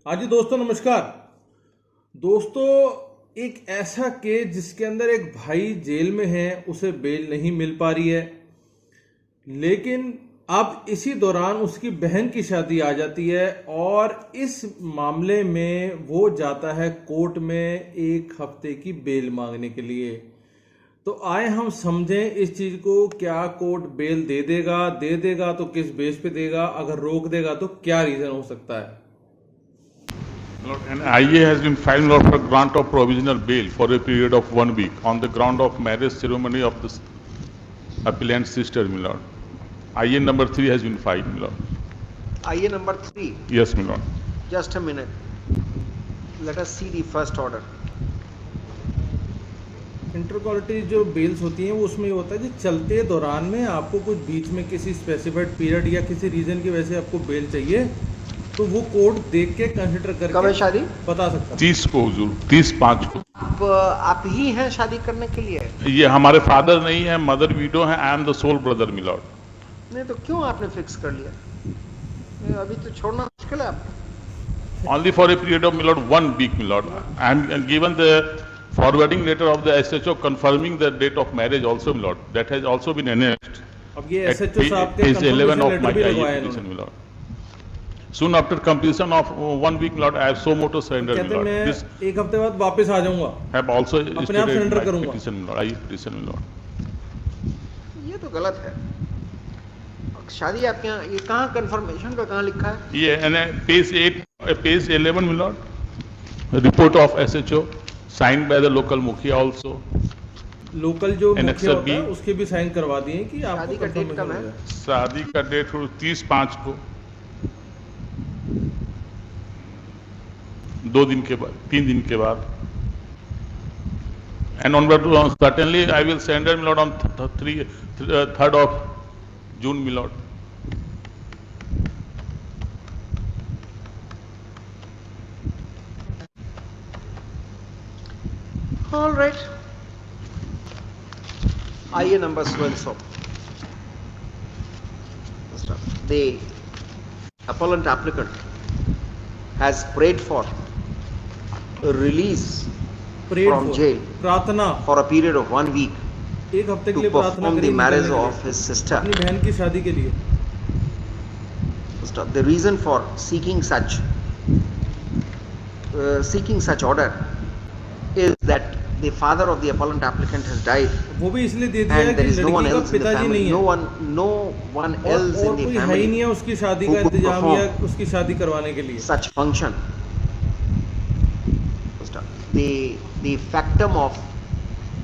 हाँ जी दोस्तों, नमस्कार। दोस्तों, एक ऐसा केस जिसके अंदर एक भाई जेल में है, उसे बेल नहीं मिल पा रही है, लेकिन अब इसी दौरान उसकी बहन की शादी आ जाती है और इस मामले में वो जाता है कोर्ट में 1 हफ्ते की बेल मांगने के लिए। तो आए हम समझें इस चीज को, क्या कोर्ट बेल दे देगा तो किस बेस पे देगा, अगर रोक देगा तो क्या रीजन हो सकता है। Lord, an IA has been filed Lord, for grant of provisional bail for a period of 1 week on the ground of marriage ceremony of the appellant's sister, my lord. IA number 3 has been filed, my lord. IA number 3. Yes, my lord. Just a minute. Let us see the first order. Inter quality जो bells होती हैं वो उसमें ये होता है कि चलते दौरान में आपको कुछ बीच में किसी स्पेसिफाइड पीरियड या किसी रीजन की वजह से आपको बेल चाहिए, तो वो कोर्ट देख के कंसिडर करके कब है शादी? बता सकता है। 30 को हुजूर, 30/5 को। आप ही हैं शादी करने के लिए? ये हमारे फादर नहीं है, मदर विडो है। I am the sole brother, my lord. नहीं तो क्यों आपने फिक्स कर लिया? अभी तो छोड़ना मुश्किल है आपको। Only for a period of, my lord, 1 week, my lord. I am given the forwarding letter of the SHO confirming the date of marriage also, my lord. That has also been annexed. अब ये At SHO साहब के page 11 confirmation of my letter भी IA लगवाया petition, इन्होंने। my lord. Soon after completion of 1 week, Lord, I have so moto surrender, कहते Lord. मैं This 1 हफ्ते बाद वापस आ जाऊंगा, have also अपने आप stated surrender my करूंगा। petition, Lord. I petition, Lord. ये तो गलत है। शादी आपके यहाँ ये कहाँ कंफर्मेशन का कहाँ लिखा है? ये page 8, page 11, my lord. Report of SHO signed by the local मुखिया also. लोकल जो मुखिया Annexer होता है B। उसके भी साइन करवा दिए कि आपको शादी का डेट कब है? शादी का डेट 30/5 को, 2 दिन के बाद, 3 दिन के बाद। And onward, certainly I will send her, my lord, on 3rd of June, my lord. All right. IA number so and so. The appellant applicant has prayed for a release from jail प्रार्थना for a period of 1 week 1 हफ्ते के to लिए प्रार्थना perform करी the marriage निकलने के of लिए, his sister. अपनी बहन की शादी के लिए। The reason for seeking such order is that the father of the appellant applicant has died वो भी इसलिए दे दिया है and there कि is no one लड़की का else in the पिताजी family, नहीं है, no one else और in the कोई है ही नहीं family है उसकी शादी who का could इंतजाम या perform उसकी शादी करवाने के लिए। such function. The factum of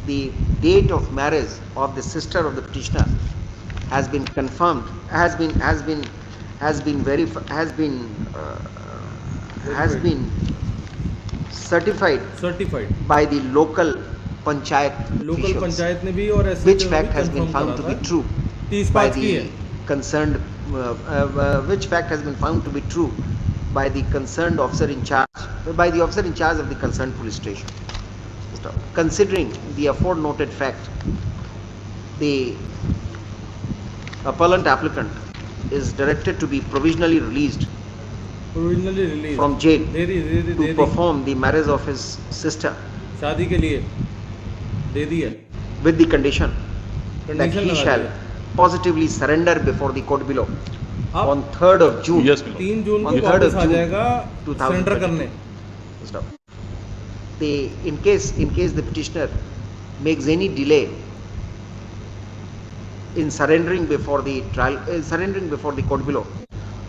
the date of marriage of the sister of the petitioner has been confirmed, has been certified certified by the local panchayat local officials, panchayat ने भी और which SHO ने fact भी has been confirm found करा to be था। true 30 by पाँच की है। the concerned, which fact has been found to be true by the concerned officer in charge, by the officer in charge of the concerned police station. Considering the aforementioned fact, the appellant applicant is directed to be provisionally released provisionally release from jail they the to perform the marriage of his sister शादी के लिए दे दी है, with the condition that condition he लगा shall दिया। positively surrender before the court below अब on 3rd of June. Yes, my lord. 3 June On को 3rd वापस of uh June, जाएगा 2022. सरेंडर करने। Stop. In case the petitioner makes any delay in surrendering before the trial, surrendering before the court below,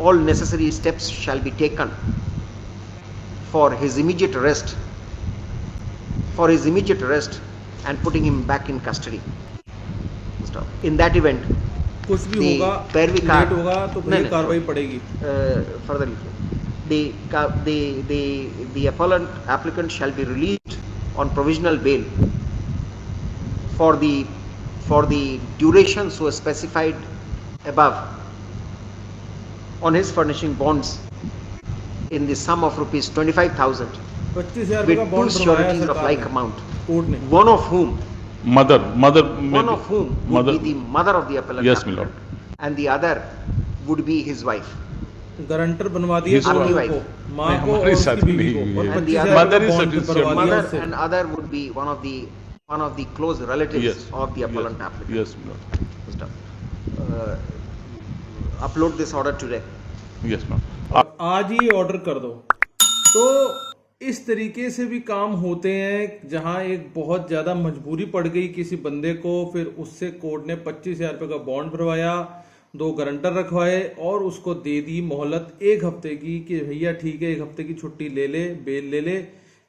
all necessary steps shall be taken for his immediate arrest, and putting him back in custody. Stop. In that event, कुछ भी the होगा, Pairvi late card, होगा तो नहीं, फिर कार्रवाई पड़ेगी। further, the applicant shall be released on provisional bail for the duration so specified above on his furnishing bonds in the sum of rupees 25,000 25,000 with का two बॉन्ड बनवाया sureties of सरकार like ने, amount, कोर्ट ने। one of whom Mother would be the mother of the appellant Yes, my applicant, and the other would be his wife. Guarantor बनवा दिए His दोनों आपकी को। वाइफ माँ नहीं, को और हमारी उसकी शादी बीवी नहीं को, हुई और है। 25,000 Mother का is bond sufficient. करवा दिया Mother उससे। and other would be one of the close relatives Yes. of the appellant applicant. Yes, my lord. Upload this order today. Yes, ma'am. और आज ही ऑर्डर कर दो। तो इस तरीके से भी काम होते हैं, जहां एक बहुत ज्यादा मजबूरी पड़ गई किसी बंदे को, फिर उससे कोर्ट ने 25,000 रुपये का बॉन्ड भरवाया, 2 गारंटर रखवाए और उसको दे दी मोहलत 1 हफ्ते की कि भैया ठीक है 1 हफ्ते की छुट्टी ले ले, बेल ले ले,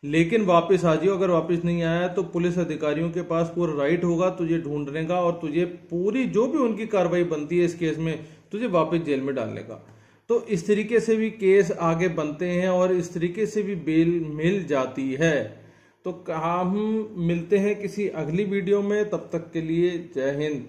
लेकिन वापस आ जाओ। अगर वापस नहीं आया तो पुलिस अधिकारियों के पास पूरा राइट होगा तुझे ढूंढने का और तुझे पूरी जो भी उनकी कार्रवाई बनती है इस केस में तुझे वापस जेल में डालने का। तो इस तरीके से भी केस आगे बनते हैं और इस तरीके से भी बेल मिल जाती है। तो हम मिलते हैं किसी अगली वीडियो में, तब तक के लिए जय हिंद।